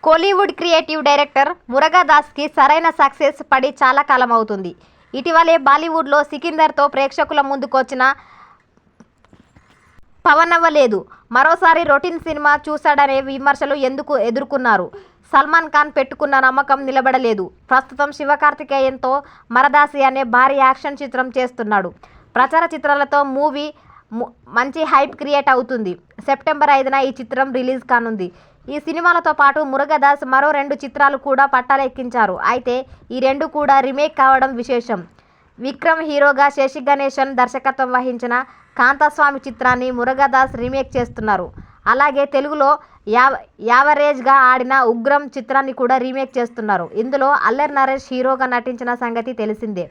Kollywood creative director మురుగదాస్కి సరైన success పడి చాలా కాలం అవుతుంది. ఇటీవలే బాలీవుడ్లో సికిందర్తో ప్రేక్షకుల ముందుకొచ్చిన పవనవ్వలేదు. మరోసారి రొటీన్ సినిమా చూశాడనే విమర్శలు ఎందుకు ఎదుర్కొన్నారు. సల్మాన్ ఖాన్ పెట్టుకున్న నమ్మకం నిలబడలేదు. ప్రస్తుతం శివకార్తికేయన్తో మరదాసి అనే భారీ యాక్షన్ చిత్రం చేస్తున్నాడు. ప్రచార చిత్రాలతో మూవీ మంచి హైప్ క్రియేట్ అవుతుంది. సెప్టెంబర్ 5న ఈ చిత్రం రిలీజ్ కానుంది. ఈ సినిమాలతో పాటు మురుగదాస్ మరో 2 చిత్రాలు కూడా పట్టాలెక్కించారు. అయితే ఈ 2 కూడా రీమేక్ కావడం విశేషం. విక్రమ్ హీరోగా శశి గణేశన్ దర్శకత్వం వహించిన కాంతాస్వామి చిత్రాన్ని మురుగదాస్ రీమేక్ చేస్తున్నారు. అలాగే తెలుగులో యావరేజ్గా ఆడిన ఉగ్రం చిత్రాన్ని కూడా రీమేక్ చేస్తున్నారు. ఇందులో అల్లరి నరేష్ హీరోగా నటించిన సంగతి తెలిసిందే.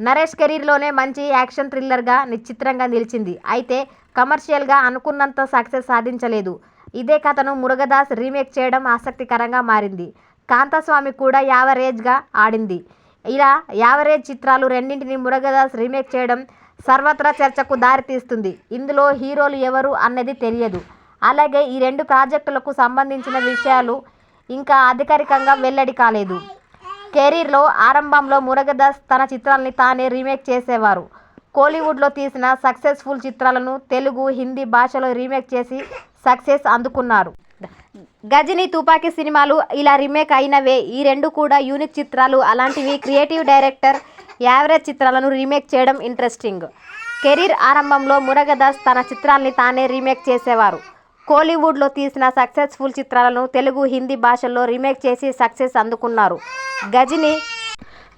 నరేష్ కెరీర్లోనే మంచి యాక్షన్ థ్రిల్లర్గా చిత్రంగా నిలిచింది. అయితే కమర్షియల్గా అనుకున్నంత సక్సెస్ సాధించలేదు. ఇదే కథను మురుగదాస్ రీమేక్ చేయడం ఆసక్తికరంగా మారింది. కాంతాస్వామి కూడా యావరేజ్గా ఆడింది. ఇలా యావరేజ్ చిత్రాలు రెండింటిని మురుగదాస్ రీమేక్ చేయడం సర్వత్రా చర్చకు దారితీస్తుంది. ఇందులో హీరోలు ఎవరు అన్నది తెలియదు. అలాగే ఈ 2 ప్రాజెక్టులకు సంబంధించిన విషయాలు ఇంకా అధికారికంగా వెల్లడి కాలేదు. కెరీర్లో ఆరంభంలో మురుగదాస్ తన చిత్రాల్ని తానే రీమేక్ చేసేవారు. కోలీవుడ్లో తీసిన సక్సెస్ఫుల్ చిత్రాలను తెలుగు, హిందీ భాషలో రీమేక్ చేసి సక్సెస్ అందుకున్నారు. గజిని, తుపాకీ సినిమాలు ఇలా రీమేక్ అయినవే. ఈ 2 కూడా యూనిక్ చిత్రాలు. అలాంటివి క్రియేటివ్ డైరెక్టర్ యావరేజ్ చిత్రాలను రీమేక్ చేయడం ఇంట్రెస్టింగ్. కెరీర్ ఆరంభంలో మురుగదాస్ తన చిత్రాల్ని తానే రీమేక్ చేసేవారు. కోలీవుడ్లో తీసిన సక్సెస్ఫుల్ చిత్రాలను తెలుగు, హిందీ భాషల్లో రీమేక్ చేసి సక్సెస్ అందుకున్నారు. గజిని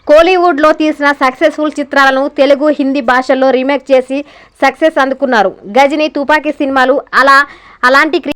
కోలీవుడ్లో తీసిన సక్సెస్ఫుల్ చిత్రాలను తెలుగు, హిందీ భాషల్లో రీమేక్ చేసి సక్సెస్ అందుకున్నారు. గజిని, తుపాకీ సినిమాలు అలాంటి